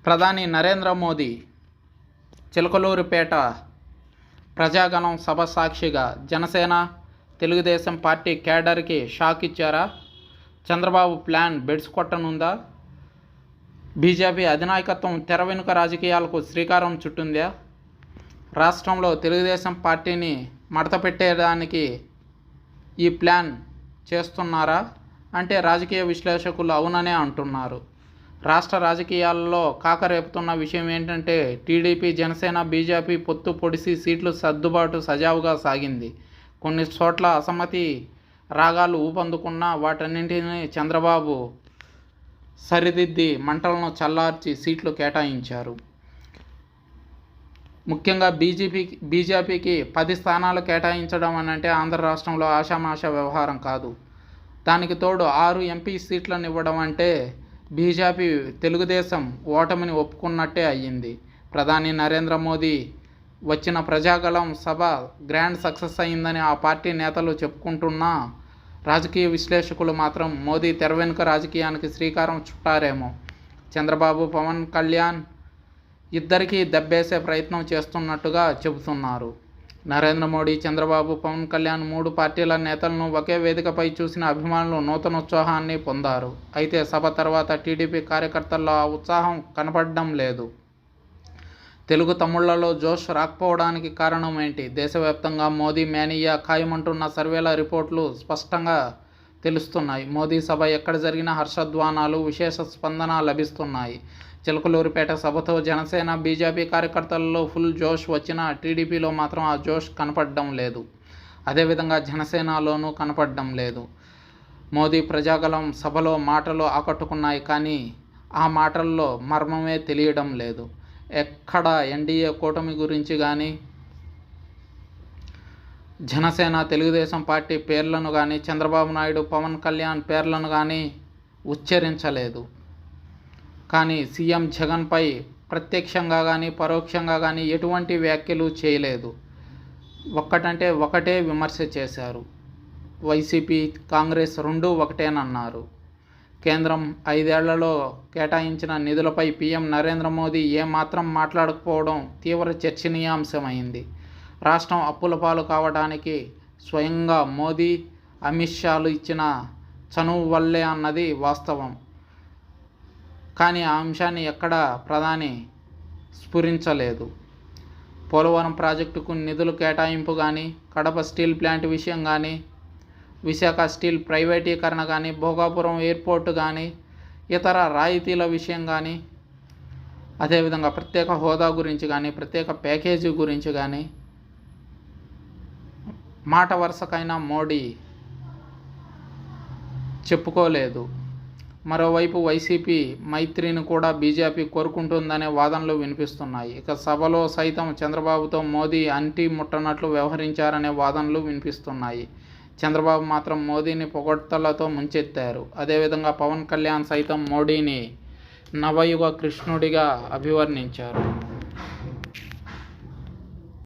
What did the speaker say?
ప్రధాని నరేంద్ర మోదీ చిలకలూరిపేట ప్రజాగణం సభ సాక్షిగా జనసేన తెలుగుదేశం పార్టీ కేడర్కి షాక్ ఇచ్చారా? చంద్రబాబు ప్లాన్ బెడ్స్ కొట్టనుందా? బీజేపీ అధినాయకత్వం తెర వెనుక రాజకీయాలకు శ్రీకారం చుట్టిందా? రాష్ట్రంలో తెలుగుదేశం పార్టీని మడతపెట్టేయడానికి ఈ ప్లాన్ చేస్తున్నారా అంటే రాజకీయ విశ్లేషకులు అవుననే అంటున్నారు. రాష్ట్ర రాజకీయాల్లో కాకరేపుతున్న విషయం ఏంటంటే టీడీపీ, జనసేన, బీజేపీ పొత్తు పొడిసి సీట్లు సర్దుబాటు సజావుగా సాగింది. కొన్ని చోట్ల అసమ్మతి రాగాలు ఊపందుకున్నా వాటన్నింటినీ చంద్రబాబు సరిదిద్ది మంటలను చల్లార్చి సీట్లు కేటాయించారు. ముఖ్యంగా బీజేపీకి 10 స్థానాలు కేటాయించడం అనంటే ఆంధ్ర రాష్ట్రంలో ఆషామాషా వ్యవహారం కాదు. దానికి తోడు 6 ఎంపీ సీట్లను ఇవ్వడం అంటే బీజేపీ తెలుగుదేశం ఓటమిని ఒప్పుకున్నట్టే అయ్యింది. ప్రధాని నరేంద్ర మోదీ వచ్చిన ప్రజాగళం సభ గ్రాండ్ సక్సెస్ అయిందని ఆ పార్టీ నేతలు చెప్పుకుంటున్నా రాజకీయ విశ్లేషకులు మాత్రం మోదీ తెర వెనుక రాజకీయానికి శ్రీకారం చుట్టారేమో. చంద్రబాబు, పవన్ కళ్యాణ్ ఇద్దరికీ దెబ్బేసే ప్రయత్నం చేస్తున్నట్టుగా చెబుతున్నారు. నరేంద్ర మోడీ, చంద్రబాబు, పవన్ కళ్యాణ్ 3 పార్టీల నేతలను ఒకే వేదికపై చూసిన అభిమానులు నూతనోత్సాహాన్ని పొందారు. అయితే సభ తర్వాత టీడీపీ కార్యకర్తల్లో ఆ ఉత్సాహం కనపడడం లేదు. తెలుగు తమ్ముళ్లలో జోష్ రాకపోవడానికి కారణం ఏంటి? దేశవ్యాప్తంగా మోదీ మేనియా ఖాయమంటున్న సర్వేల రిపోర్టులు స్పష్టంగా తెలుస్తున్నాయి. మోదీ సభ ఎక్కడ జరిగినా హర్షధ్వానాలు, విశేష స్పందన లభిస్తున్నాయి. చిలకలూరిపేట సభతో జనసేన, బీజేపీ కార్యకర్తలలో ఫుల్ జోష్ వచ్చినా టీడీపీలో మాత్రం ఆ జోష్ కనపడడం లేదు. అదేవిధంగా జనసేనలోనూ కనపడడం లేదు. మోదీ ప్రజాగళం సభలో మాటలు ఆకట్టుకున్నాయి కానీ ఆ మాటల్లో మర్మమే తెలియడం లేదు. ఎక్కడ ఎన్డీఏ కూటమి గురించి కానీ, జనసేన, తెలుగుదేశం పార్టీ పేర్లను కానీ, చంద్రబాబు నాయుడు, పవన్ కళ్యాణ్ పేర్లను కానీ ఉచ్చరించలేదు. కానీ సీఎం జగన్పై ప్రత్యక్షంగా కానీ పరోక్షంగా కానీ ఎటువంటి వ్యాఖ్యలు చేయలేదు. ఒక్కటంటే ఒకటే విమర్శ చేశారు. వైసీపీ, కాంగ్రెస్ రెండూ ఒకటేనన్నారు. కేంద్రం 5 ఏళ్లలో కేటాయించిన నిధులపై పీఎం నరేంద్ర మోదీ ఏమాత్రం మాట్లాడకపోవడం తీవ్ర చర్చనీయాంశమైంది. రాష్ట్రం అప్పుల పాలు కావడానికి స్వయంగా మోదీ, అమిత్ షాలు ఇచ్చిన చనువు వల్లే అన్నది వాస్తవం. కానీ ఆ అంశాన్ని ఎక్కడా ప్రధాని స్ఫురించలేదు. పోలవరం ప్రాజెక్టుకు నిధుల కేటాయింపు కానీ, కడప స్టీల్ ప్లాంట్ విషయం కానీ, విశాఖ స్టీల్ ప్రైవేటీకరణ కానీ, భోగాపురం ఎయిర్పోర్టు కానీ, ఇతర రాయితీల విషయం కానీ, అదేవిధంగా ప్రత్యేక హోదా గురించి కానీ, ప్రత్యేక ప్యాకేజీ గురించి కానీ మాట వరుసకైనా మోడీ చెప్పుకోలేదు. మరోవైపు వైసీపీ మైత్రిని కూడా బీజేపీ కోరుకుంటుందనే వాదనలు వినిపిస్తున్నాయి. ఇక సభలో సైతం చంద్రబాబుతో మోదీ అంటి ముట్టనట్లు వ్యవహరించారనే వాదనలు వినిపిస్తున్నాయి. చంద్రబాబు మాత్రం మోదీని పొగడ్తలతో ముంచెత్తారు. అదేవిధంగా పవన్ కళ్యాణ్ సైతం మోడీని నవయుగ కృష్ణుడిగా అభివర్ణించారు.